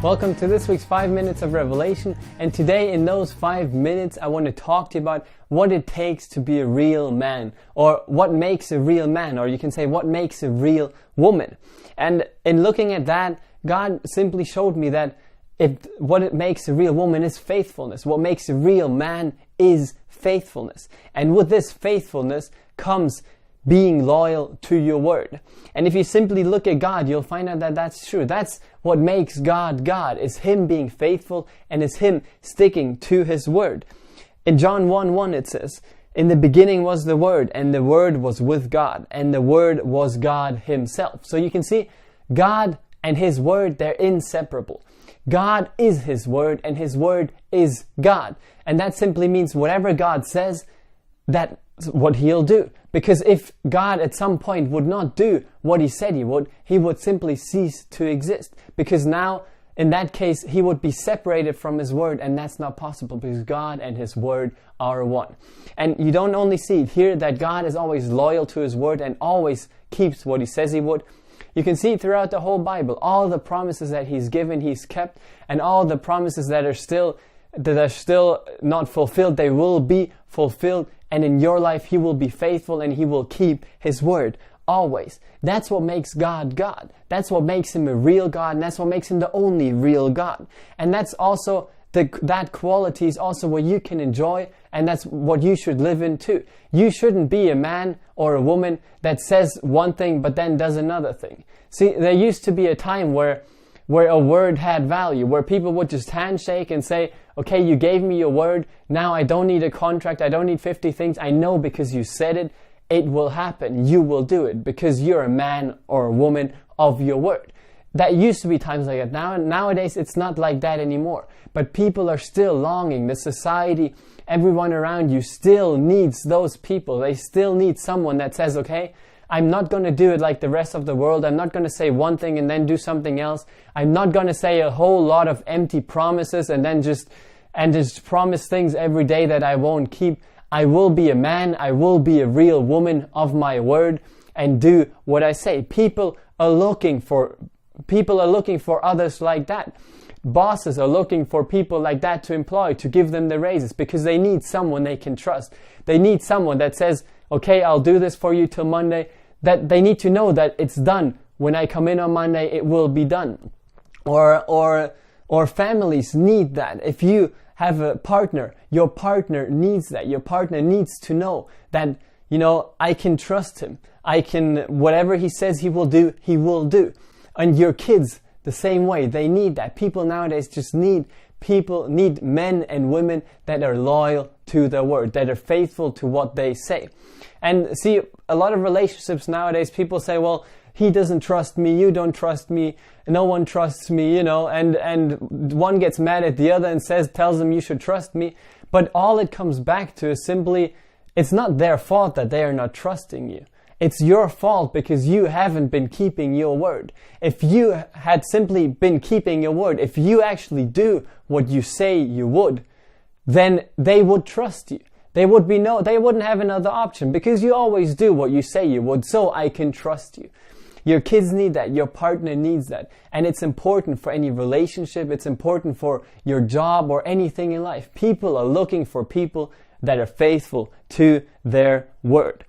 Welcome to this week's 5 Minutes of Revelation, and today in those 5 minutes I want to talk to you about what it takes to be a real man, or what makes a real man, or you can say what makes a real woman. And in looking at that, God simply showed me that what makes a real woman is faithfulness. What makes a real man is faithfulness. And with this faithfulness comes being loyal to your word. And if you simply look at God, you'll find out that that's true. That's what makes God God, is Him being faithful and is Him sticking to His word. In John 1:1 it says, "In the beginning was the Word, and the Word was with God, and the Word was God Himself." So you can see God and His word, they're inseparable. God is His word, and His word is God. And that simply means whatever God says, that's what He'll do. Because if God at some point would not do what He said He would simply cease to exist. Because now, in that case, He would be separated from His word, and that's not possible because God and His word are one. And you don't only see here that God is always loyal to His word and always keeps what He says He would. You can see throughout the whole Bible, all the promises that He's given, He's kept, and all the promises that are still not fulfilled, they will be fulfilled. And in your life, He will be faithful and He will keep His word always. That's what makes God God. That's what makes Him a real God, and that's what makes Him the only real God. And that's also that quality is also what you can enjoy, and that's what you should live in too. You shouldn't be a man or a woman that says one thing but then does another thing. See, there used to be a time where a word had value, where people would just handshake and say, okay, you gave me your word, now I don't need a contract, I don't need 50 things, I know because you said it, it will happen, you will do it, because you're a man or a woman of your word. That used to be times like that. Nowadays it's not like that anymore. But people are still longing, the society, everyone around you still needs those people. They still need someone that says, okay, I'm not going to do it like the rest of the world. I'm not going to say one thing and then do something else. I'm not going to say a whole lot of empty promises and then just promise things every day that I won't keep. I will be a man. I will be a real woman of my word and do what I say. People are looking for others like that. Bosses are looking for people like that to employ, to give them the raises, because they need someone they can trust. They need someone that says, okay, I'll do this for you till Monday. That they need to know that it's done. When I come in on Monday, it will be done. Or families need that. If you have a partner, your partner needs that. Your partner needs to know that, I can trust him. Whatever he says he will do, he will do. And your kids, the same way, they need that. People nowadays need men and women that are loyal to their word, that are faithful to what they say. And see, a lot of relationships nowadays, people say, well, he doesn't trust me, you don't trust me, no one trusts me, and one gets mad at the other and tells them you should trust me. But all it comes back to is simply, it's not their fault that they are not trusting you. It's your fault because you haven't been keeping your word. If you had simply been keeping your word, if you actually do what you say you would, then they would trust you. They wouldn't have another option because you always do what you say you would, so I can trust you. Your kids need that. Your partner needs that. And it's important for any relationship. It's important for your job or anything in life. People are looking for people that are faithful to their word.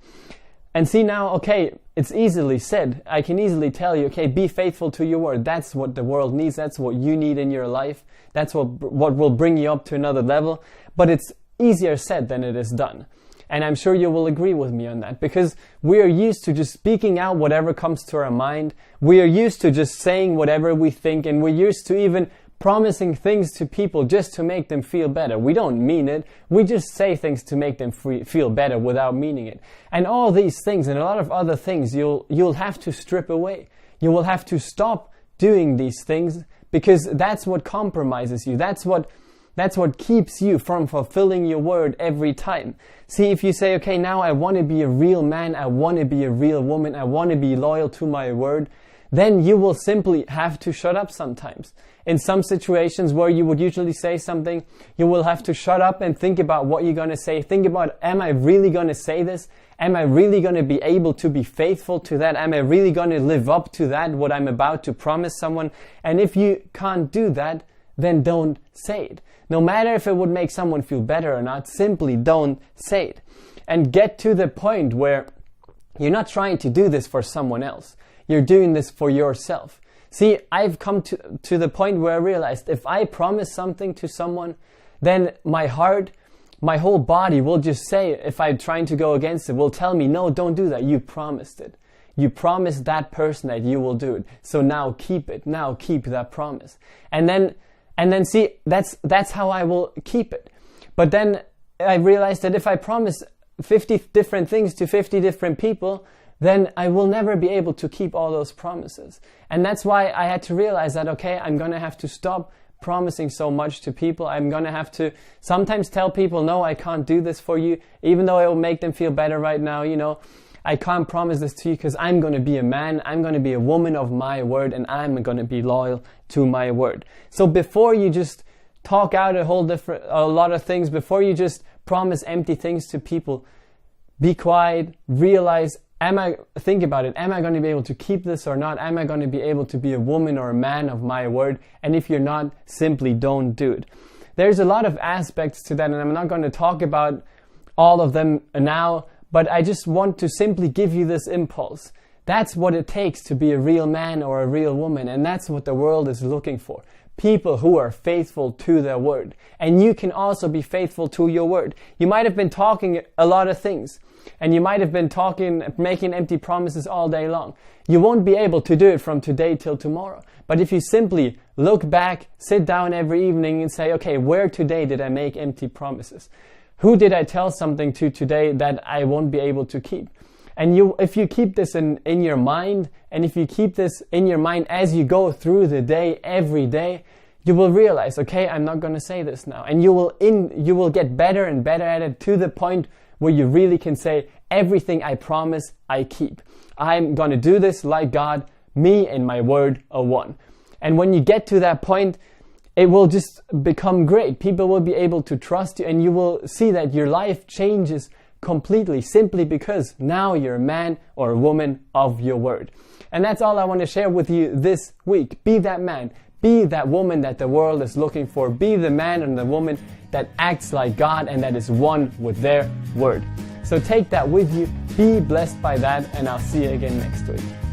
And see now, okay, it's easily said. I can easily tell you, okay, be faithful to your word. That's what the world needs. That's what you need in your life. That's what will bring you up to another level. But it's easier said than it is done. And I'm sure you will agree with me on that, because we are used to just speaking out whatever comes to our mind. We are used to just saying whatever we think, and we're used to even promising things to people just to make them feel better. We don't mean it. We just say things to make them feel better without meaning it. And all these things and a lot of other things you'll have to strip away. You will have to stop doing these things, because that's what compromises you. That's what keeps you from fulfilling your word every time. See, if you say, okay, now I want to be a real man, I want to be a real woman, I want to be loyal to my word, then you will simply have to shut up sometimes. In some situations where you would usually say something, you will have to shut up and think about what you're going to say. Think about, am I really going to say this? Am I really going to be able to be faithful to that? Am I really going to live up to that, what I'm about to promise someone? And if you can't do that, then don't say it. No matter if it would make someone feel better or not, simply don't say it. And get to the point where you're not trying to do this for someone else. You're doing this for yourself. See, I've come to the point where I realized if I promise something to someone, then my heart, my whole body will just say, if I'm trying to go against it, will tell me, no, don't do that. You promised it. You promised that person that you will do it. So now keep it. Now keep that promise. And then see, that's how I will keep it. But then I realized that if I promise 50 different things to 50 different people, then I will never be able to keep all those promises. And that's why I had to realize that, okay, I'm going to have to stop promising so much to people. I'm going to have to sometimes tell people, no, I can't do this for you, even though it will make them feel better right now. You know, I can't promise this to you because I'm going to be a man, I'm going to be a woman of my word, and I'm going to be loyal to my word. So before you just talk out a lot of things, before you just promise empty things to people, be quiet, realize, think about it, am I going to be able to keep this or not? Am I going to be able to be a woman or a man of my word? And if you're not, simply don't do it. There's a lot of aspects to that, and I'm not going to talk about all of them now, but I just want to simply give you this impulse. That's what it takes to be a real man or a real woman, and that's what the world is looking for. People who are faithful to their word. And you can also be faithful to your word. You might have been talking a lot of things, and you might have been making empty promises all day long. You won't be able to do it from today till tomorrow. But if you simply look back, sit down every evening and say, okay, where today did I make empty promises? Who did I tell something to today that I won't be able to keep? And if you keep this in your mind, and if you keep this in your mind as you go through the day, every day, you will realize, okay, I'm not going to say this now. And you will get better and better at it to the point where you really can say, everything I promise, I keep. I'm going to do this like God. Me and my word are one. And when you get to that point, it will just become great. People will be able to trust you, and you will see that your life changes completely simply because now you're a man or a woman of your word. And that's all I want to share with you this week. Be that man. Be that woman that the world is looking for. Be the man and the woman that acts like God and that is one with their word. So take that with you. Be blessed by that, and I'll see you again next week.